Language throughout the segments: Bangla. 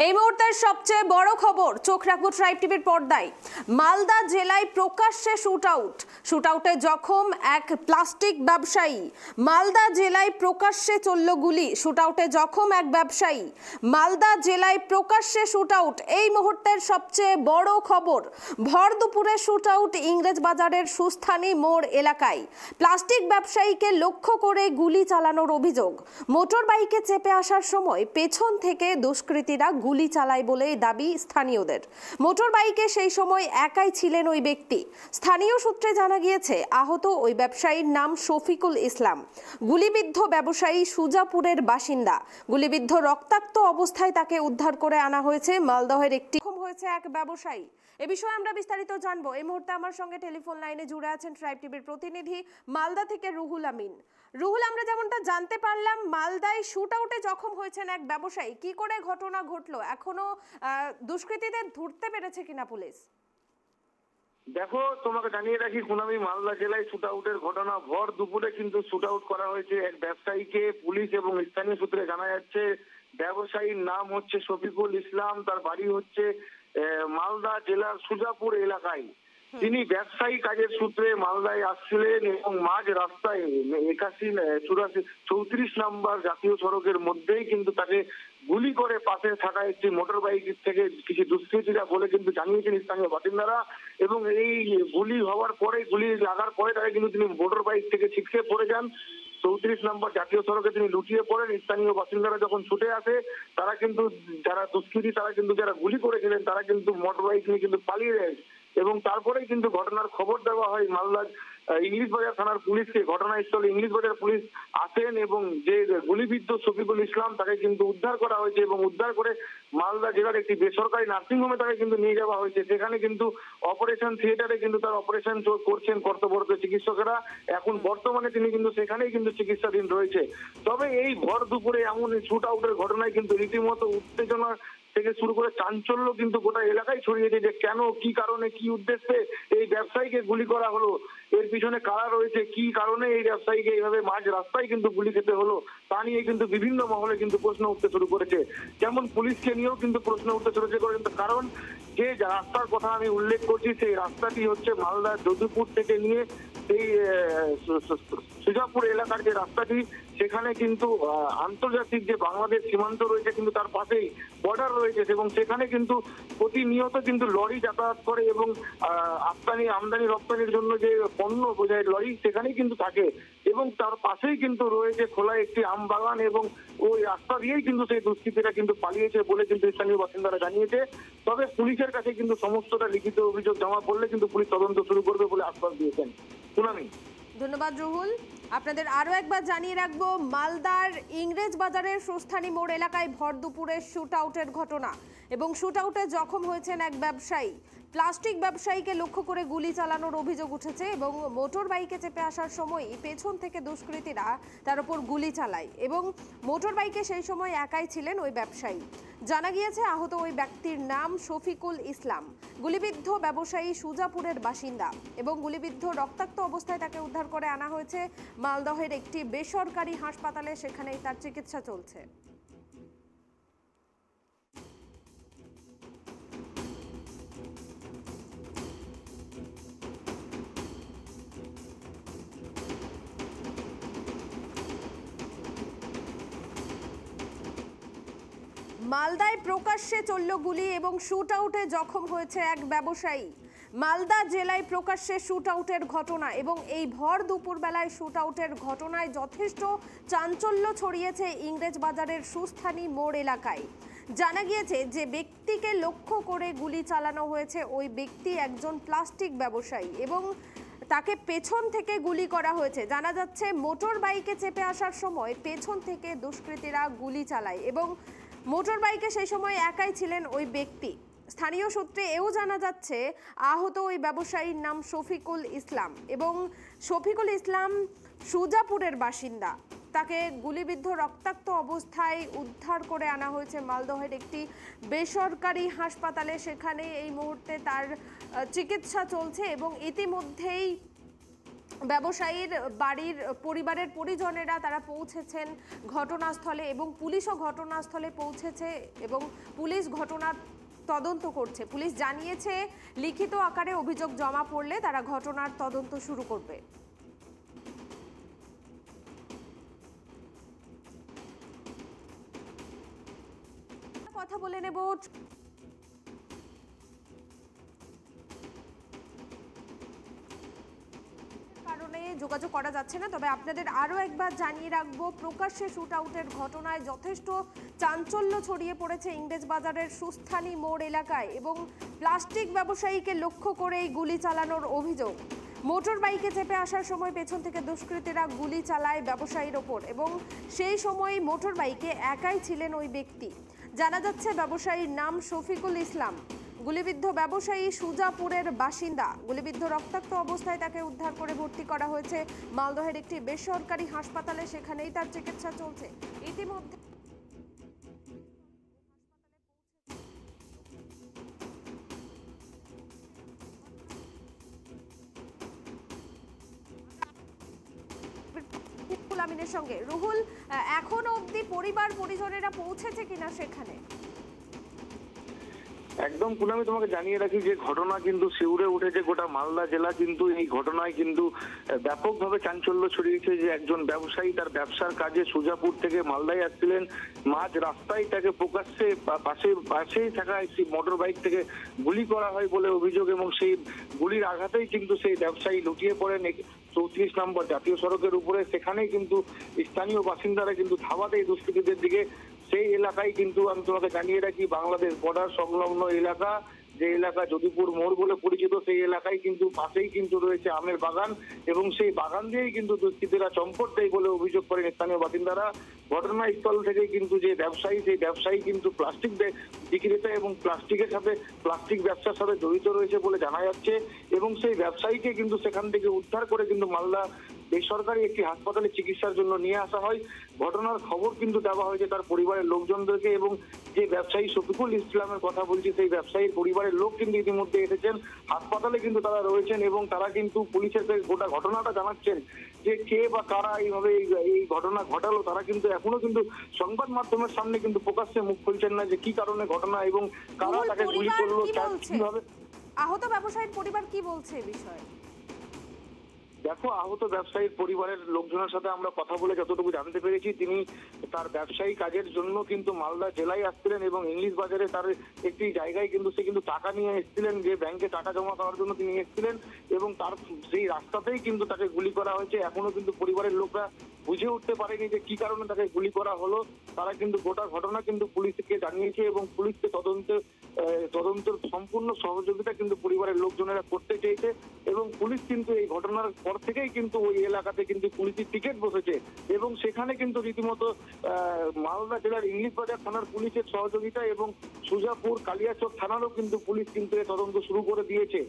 এই মুহূর্তের সবচেয়ে বড় খবর, চোখ রাখবো ট্রাইব টিভির পর্দায়। মালদা জেলায় প্রকাশ্যে শুটআউটে জখম এক প্লাস্টিক ব্যবসায়ী। মালদা জেলায় প্রকাশ্যে চলল গুলি, শুটআউটে জখম এক ব্যবসায়ী। মালদা জেলায় প্রকাশ্যে শুটআউট, এই মুহূর্তের সবচেয়ে বড় খবর। ভর দুপুরে শুটআউট ইংরেজ বাজারের সুস্থানী মোড় এলাকায়। প্লাস্টিক ব্যবসায়ীকে লক্ষ্য করে গুলি চালানোর অভিযোগ। মোটর বাইকে চেপে আসার সময় পেছন থেকে দুষ্কৃতীরা গুলি চালায় বলে দাবি স্থানীয়দের। মোটর বাইকে সেই সময় একাই ছিলেন ওই ব্যক্তি। স্থানীয় সূত্রে জানা গিয়েছে আহত ওই ব্যবসায়ীর নাম শফিকুল ইসলাম। গুলিবিদ্ধ ব্যবসায়ী সুজাপুরের বাসিন্দা। গুলিবিদ্ধ রক্তাক্ত অবস্থায় তাকে উদ্ধার করে আনা হয়েছে মালদহের একটি হয়েছে এক ব্যবসায়ী। এ বিষয়ে আমরা বিস্তারিত জানবো। এই মুহূর্তে আমার সঙ্গে টেলিফোন লাইনে জুড়ে আছেন ট্রাইব টিভির প্রতিনিধি মালদা থেকে রুহুল আমিন। রুহুল, আমরা যেমনটা জানতে পারলাম মালদায় শুটআউটে জখম হয়েছেন এক ব্যবসায়ী, কি করে ঘটনা ঘটলো, এখনো দুষ্কৃতীদের ধরতে পেরেছে কিনা পুলিশ? দেখো, তোমাকে জানিয়ে রাখি খুনামি, মালদা জেলায় শুটআউটের ঘটনা। ভর দুপুরে কিন্তু শুটআউট করা হয়েছে এক ব্যবসায়ীকে। পুলিশ এবং স্থানীয় সূত্রে জানা যাচ্ছে ব্যবসায়ীর নাম হচ্ছে শফিকুল ইসলাম। তার বাড়ি হচ্ছে মালদা জেলার সুজাপুর এলাকায়। তিনি ব্যবসায়ী কাজের সূত্রে মালদায় আসছিলেন এবং মাঝ রাস্তায় 34 নম্বর জাতীয় সড়কের মধ্যেই কিন্তু তাকে গুলি করে পাশে থাকা একটি মোটর বাইক থেকে কিছু দুষ্কৃতীরা বলে কিন্তু জানিয়েছেন স্থানীয় বাসিন্দারা। এবং এই গুলি হওয়ার পরে, গুলি লাগার পরে তাকে কিন্তু তিনি মোটর বাইক থেকে ছিটকে পড়ে যান। 34 নম্বর জাতীয় সড়কে তিনি লুটিয়ে পড়েন। স্থানীয় বাসিন্দারা যখন ছুটে আসে, তারা কিন্তু যারা দুষ্কৃতী, তারা কিন্তু যারা গুলি করেছিলেন, তারা কিন্তু মোটর বাইক নিয়ে কিন্তু পালিয়ে যায়। এবং তারপরেই কিন্তু ঘটনার খবর দেওয়া হয় মালদার ইংলিশ বাজার থানার পুলিশকে। ঘটনাস্থলে ইংলিশ বাজার পুলিশ আসেন এবং যে গুলিবিদ্ধ শফিকুল ইসলাম তাকে কিন্তু উদ্ধার করা হয়েছে এবং উদ্ধার করে মালদা জেলার একটি বেসরকারি নার্সিংহোমে তাকে কিন্তু নিয়ে যাওয়া হয়েছে। সেখানে কিন্তু অপারেশন থিয়েটারে কিন্তু তার অপারেশন করছেন কর্তব্যরত চিকিৎসকেরা। এখন বর্তমানে তিনি কিন্তু সেখানেই কিন্তু চিকিৎসাধীন রয়েছে। তবে এই ভর দুপুরে এমন শুটআউটের ঘটনায় কিন্তু রীতিমতো উত্তেজনা থেকে শুরু করে চাঞ্চল্য কিন্তু গোটা এলাকায় ছড়িয়েছে যে কেন, কি কারণে, কি উদ্দেশ্যে এই ব্যবসায়ীকে গুলি করা হলো, এর পিছনে কারা রয়েছে, কি কারণে এই ব্যবসায়ীকে এইভাবে মাঝ রাস্তায় কিন্তু গুলি খেতে হলো, তা নিয়ে কিন্তু বিভিন্ন মহলে কিন্তু প্রশ্ন উঠতে শুরু করেছে। যেমন পুলিশকে নিয়েও কিন্তু প্রশ্ন উঠতে শুরু করেছে, কারণ যে রাস্তার কথা আমি উল্লেখ করছি সেই রাস্তাটি হচ্ছে মালদা যদুপুর থেকে নিয়ে এই সুজাপুর এলাকার যে রাস্তাটি, সেখানে কিন্তু আন্তর্জাতিক যে বাংলাদেশ সীমান্ত রয়েছে কিন্তু তার পাশেই বর্ডার রয়েছে এবং সেখানে কিন্তু প্রতিনিয়ত কিন্তু লরি যাতায়াত করে এবং আমদানি রপ্তানির জন্য যে পণ্য বোঝায় লরি সেখানেই কিন্তু থাকে। এবং তার পাশেই কিন্তু রয়েছে খোলা একটি আম বাগান এবং ওই রাস্তা দিয়েই কিন্তু সেই দুষ্কৃতীরা কিন্তু পালিয়েছে বলে কিন্তু স্থানীয় বাসিন্দারা জানিয়েছে। তবে পুলিশের কাছে কিন্তু সমস্তটা লিখিত অভিযোগ জমা পড়লে কিন্তু পুলিশ তদন্ত শুরু করবে বলে আশ্বাস দিয়েছেন। শুনানি। ধন্যবাদ রুহুল। আপনাদের আরো একবার জানিয়ে রাখবো, মালদার ইংরেজ বাজারের সুস্থানী মোড় এলাকায় ভর দুপুরে শুটআউটের ঘটনা এবং শুটআউটে জখম হয়েছেন এক ব্যবসায়ী। প্লাস্টিক ব্যবসায়ীকে লক্ষ্য করে গুলি চালানোর অভিযোগ উঠেছে এবং মোটর বাইকে চেপে আসার সময় পেছন থেকে দুষ্কৃতীরা তার উপর গুলি চালায় এবং মোটর বাইকে সেই সময় একাই ছিলেন ওই ব্যবসায়ী। জানা গিয়েছে আহত ওই ব্যক্তির নাম শফিকুল ইসলাম। গুলিবিদ্ধ ব্যবসায়ী সুজাপুরের বাসিন্দা এবং গুলিবিদ্ধ রক্তাক্ত অবস্থায় তাকে উদ্ধার করে আনা হয়েছে মালদহের একটি বেসরকারি হাসপাতালে, সেখানেই তার চিকিৎসা চলছে। মালদায় প্রকাশ্যে চলল গুলি এবং শুটআউটে জখম হয়েছে এক ব্যবসায়ী। মালদা জেলায় প্রকাশ্যে শুটআউটের ঘটনা এবং এই ভর দুপুর বেলায় শুটআউটের ঘটনায় যথেষ্ট চাঞ্চল্য ছড়িয়েছে ইংরেজ বাজারের সুস্থানী মোড় এলাকায়। জানা গিয়েছে যে ব্যক্তিকে লক্ষ্য করে গুলি চালানো হয়েছে, ওই ব্যক্তি একজন প্লাস্টিক ব্যবসায়ী এবং তাকে পেছন থেকে গুলি করা হয়েছে। জানা যাচ্ছে মোটর বাইকে চেপে আসার সময় পেছন থেকে দুষ্কৃতীরা গুলি চালায় এবং মোটর বাইকে সেই সময় একাই ছিলেন ওই ব্যক্তি। স্থানীয় সূত্রে এও জানা যাচ্ছে আহত ওই ব্যবসায়ীর নাম শফিকুল ইসলাম এবং শফিকুল ইসলাম সুজাপুরের বাসিন্দা। তাকে গুলিবিদ্ধ রক্তাক্ত অবস্থায় উদ্ধার করে আনা হয়েছে মালদহের একটি বেসরকারি হাসপাতালে। সেখানে এই মুহূর্তে তার চিকিৎসা চলছে এবং ইতিমধ্যেই ব্যবসায়ীর বাড়ির পরিবারের পরিজনেরা তারা পৌঁছেছেন ঘটনাস্থলে এবং পুলিশও ঘটনাস্থলে পৌঁছেছে এবং পুলিশ ঘটনার তদন্ত করছে। পুলিশ জানিয়েছে লিখিত আকারে অভিযোগ জমা পড়লে তারা ঘটনার তদন্ত শুরু করবে। কথা বলে নেব কারণে যোগাযোগ করা যাচ্ছে না, তবে আপনাদের আরও একবার জানিয়ে রাখবো প্রকাশ্যে শুট আউটের ঘটনায় যথেষ্ট চাঞ্চল্য ছড়িয়ে পড়েছে ইংরেজবাজারের সুস্থানী মোড় এলাকায় এবং প্লাস্টিক ব্যবসায়ীকে লক্ষ্য করেই গুলি চালানোর অভিযোগ। মোটর বাইকে চেপে আসার সময় পেছন থেকে দুষ্কৃতীরা গুলি চালায় ব্যবসায়ীর ওপর এবং সেই সময় মোটর বাইকে একাই ছিলেন ওই ব্যক্তি। জানা যাচ্ছে ব্যবসায়ীর নাম শফিকুল ইসলাম। গুলিবিদ্ধ ব্যবসায়ী সুজাপুরের বাসিন্দা। গুলিবিদ্ধ রক্তাক্ত অবস্থায় তাকে উদ্ধার করে ভর্তি করা হয়েছে মালদহের একটি বেসরকারি হাসপাতালে, সেখানেই তার চিকিৎসা চলছে। ইতিমধ্যে আমিনের সঙ্গে রুহুল, এখনো অবধি পরিবার পরিজনেরা পৌঁছেছে কিনা সেখানে? একদম পুনামি, তোমাকে জানিয়ে রাখি যে ঘটনা কিন্তু শিউরে উঠেছে গোটা মালদা জেলা। কিন্তু এই ঘটনায় কিন্তু ব্যাপকভাবে চাঞ্চল্য ছড়িয়েছে যে একজন ব্যবসায়ী তার ব্যবসার কাজে সুজাপুর থেকে মালদায় আসছিলেন, মাঝ রাস্তায় তাকে প্রকাশ্যে পাশেই থাকা একটি মোটর বাইক থেকে গুলি করা হয় বলে অভিযোগ এবং সেই গুলির আঘাতেই কিন্তু সেই ব্যবসায়ী লুটিয়ে পড়েন 34 নম্বর জাতীয় সড়কের উপরে। সেখানেই কিন্তু স্থানীয় বাসিন্দারা কিন্তু ধাওয়া দেয় দুষ্কৃতীদের দিকে। সেই এলাকায় কিন্তু আমি তোমাকে জানিয়ে রাখি বাংলাদেশ বর্ডার সংলগ্ন এলাকা, যে এলাকা যদুপুর মোড় বলে পরিচিত, সেই এলাকায় কিন্তু পাশেই কিন্তু রয়েছে আমের বাগান এবং সেই বাগান দিয়েই কিন্তু দুষ্কৃতীরা চম্পট দেয় বলে অভিযোগ করেন স্থানীয় বাসিন্দারা। ঘটনাস্থল থেকে কিন্তু যে ব্যবসায়ী, সেই ব্যবসায়ী কিন্তু প্লাস্টিক বিক্রেতা এবং প্লাস্টিক ব্যবসার সাথে জড়িত রয়েছে বলে জানা যাচ্ছে এবং সেই ব্যবসায়ীকে কিন্তু সেখান থেকে উদ্ধার করে কিন্তু মালদা বেসরকারি একটি হাসপাতালে চিকিৎসার জন্য নিয়ে আসা হয়। ঘটনার খবর কিন্তু দেওয়া হয়েছে তার পরিবারের লোকজনদেরকে এবং যে ব্যবসায়ী শফিকুল ইসলামের কথা বলছি, সেই ব্যবসায়ীর পরিবারের লোক কিন্তু ইতিমধ্যে এসেছেন হাসপাতালে, কিন্তু তারা রয়েছেন এবং তারা কিন্তু পুলিশের গোটা ঘটনাটা জানাচ্ছেন যে কে বা কারা এইভাবে এই ঘটনা ঘটালো। তারা কিন্তু এখনো কিন্তু সংবাদ মাধ্যমের সামনে কিন্তু প্রকাশ্যে মুখ খুলছেন না যে কি কারণে ঘটনা এবং কারা তাকে গুলি করলো, কিভাবে। আহত ব্যবসায়ীর পরিবার কি বলছে এই বিষয়ে? দেখো, আহত ব্যবসায়ীর পরিবারের লোকজনের সাথে আমরা কথা বলে যতটুকু জানতে পেরেছি, তিনি তার ব্যবসায়ী কাজের জন্য কিন্তু মালদা জেলায় আসছিলেন এবং ইংলিশ বাজারে তার একটি জায়গায় কিন্তু সে কিন্তু টাকা নিয়ে এসেছিলেন, যে ব্যাংকে টাকা জমা করার জন্য তিনি এসেছিলেন এবং তার সেই রাস্তাতেই কিন্তু তাকে গুলি করা হয়েছে। এখনো কিন্তু পরিবারের লোকরা বুঝে উঠতে পারেনি যে কি কারণে তাকে গুলি করা হলো। তারা কিন্তু গোটা ঘটনা কিন্তু পুলিশকে জানিয়েছে এবং পুলিশকে তদন্তের সম্পূর্ণ সহযোগিতা কিন্তু পরিবারের লোকজনেরা করতে চেয়েছে এবং পুলিশ কিন্তু এই ঘটনার পর থেকেই কিন্তু ওই এলাকাতে কিন্তু পুলিশের টিকেট বসেছে এবং সেখানে কিন্তু রীতিমতো মালদা জেলার ইংলিশ বাজার থানার পুলিশের সহযোগিতা এবং সুজাপুর কালিয়াচক থানারও কিন্তু পুলিশ কিন্তু তদন্ত শুরু করে দিয়েছে।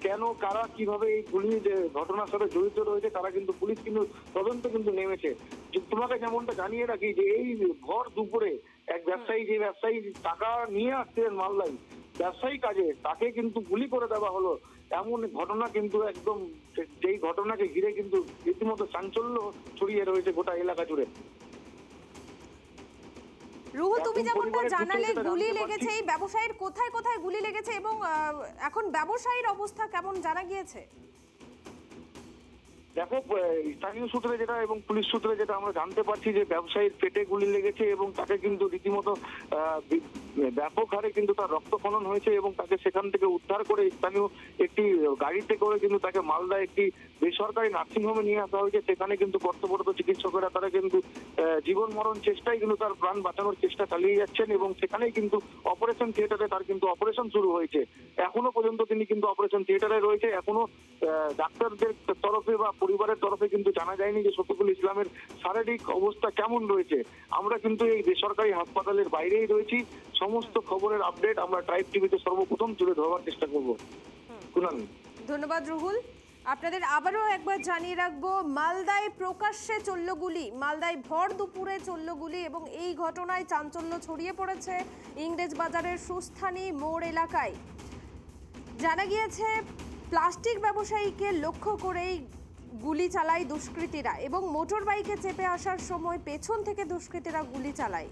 কেন, কারা, কিভাবে এই গুলির ঘটনার সাথে জড়িত রয়েছে তারা কিন্তু পুলিশ কিন্তু তদন্ত কিন্তু নেমেছে। তোমাকে যেমনটা জানিয়ে রাখি যে এই ভর দুপুরে এক ব্যবসায়ী, যে ব্যবসায়ী টাকা নিয়ে আসছিলেন মালদায় ব্যবসায়ী কাজে, তাকে কিন্তু গুলি করে দেওয়া হলো। এমন ঘটনা কিন্তু একদম, যেই ঘটনাকে ঘিরে কিন্তু রীতিমতো চাঞ্চল্য ছড়িয়ে রয়েছে গোটা এলাকা জুড়ে। রুহু, তুমি যেমনটা জানালে গুলি লেগেছে, এই ব্যবসায়ীর কোথায় কোথায় গুলি লেগেছে এবং এখন ব্যবসায়ীর অবস্থা কেমন জানা গিয়েছে? দেখো, স্থানীয় সূত্রে যেটা এবং পুলিশ সূত্রে যেটা আমরা জানতে পারছি যে ব্যবসায়ীর পেটে গুলি লেগেছে এবং তাকে কিন্তু রীতিমতো ব্যাপক হারে কিন্তু তার রক্তক্ষরণ হয়েছে এবং তাকে সেখান থেকে উদ্ধার করে স্থানীয় একটি গাড়িতে করে কিন্তু তাকে মালদা একটি বেসরকারি নার্সিংহোমে নিয়ে আসা হয়েছে। সেখানে কিন্তু কর্তব্যরত চিকিৎসকেরা তারা কিন্তু জীবন মরণ চেষ্টায় কিন্তু তার প্রাণ বাঁচানোর চেষ্টা চালিয়ে যাচ্ছেন এবং সেখানেই কিন্তু অপারেশন থিয়েটারে তার কিন্তু অপারেশন শুরু হয়েছে। এখনো পর্যন্ত তিনি কিন্তু অপারেশন থিয়েটারে রয়েছে। এখনো ডাক্তারদের তরফে বা পরিবারের তরফে কিন্তু জানা যায়নি যে শফিকুল ইসলামের শারীরিক অবস্থা কেমন রয়েছে। আমরা কিন্তু এই বেসরকারি হাসপাতালের বাইরেই রয়েছি। সমস্ত খবরের আপডেট আমরা ট্রাইব টিভিতে সর্বপ্রথম তুলে ধরার চেষ্টা করব। ধন্যবাদ রুহুল। আপনাদের আবারও একবার জানিয়ে রাখবো, মালদায় প্রকাশ্যে চলল গুলি, মালদায় ভর দুপুরে চলল গুলি এবং এই ঘটনায় চাঞ্চল্য ছড়িয়ে পড়েছে ইংরেজ বাজারের সুস্থানী মোড় এলাকায়। জানা গিয়েছে প্লাস্টিক ব্যবসায়ীকে লক্ষ্য করেই গুলি চালায় দুষ্কৃতীরা এবং মোটর বাইকে চেপে আসার সময় পেছন থেকে দুষ্কৃতীরা গুলি চালায়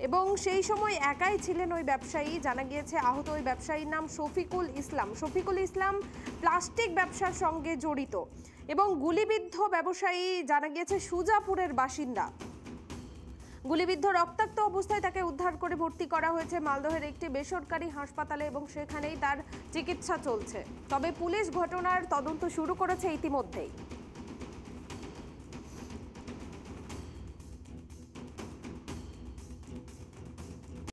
এবং সেই সময় একাই ছিলেন ওই ব্যবসায়ী। জানা গিয়েছে আহত ওই ব্যবসায়ীর নাম শফিকুল ইসলাম। শফিকুল ইসলাম প্লাস্টিক ব্যবসার সঙ্গে জড়িত এবং গুলিবিদ্ধ ব্যবসায়ী জানা গিয়েছে সুজাপুরের বাসিন্দা। গুলিবিদ্ধ রক্তাক্ত অবস্থায় তাকে উদ্ধার করে ভর্তি করা হয়েছে মালদহের একটি বেসরকারি হাসপাতালে এবং সেখানেই তার চিকিৎসা চলছে। তবে পুলিশ ঘটনার তদন্ত শুরু করেছে ইতিমধ্যেই।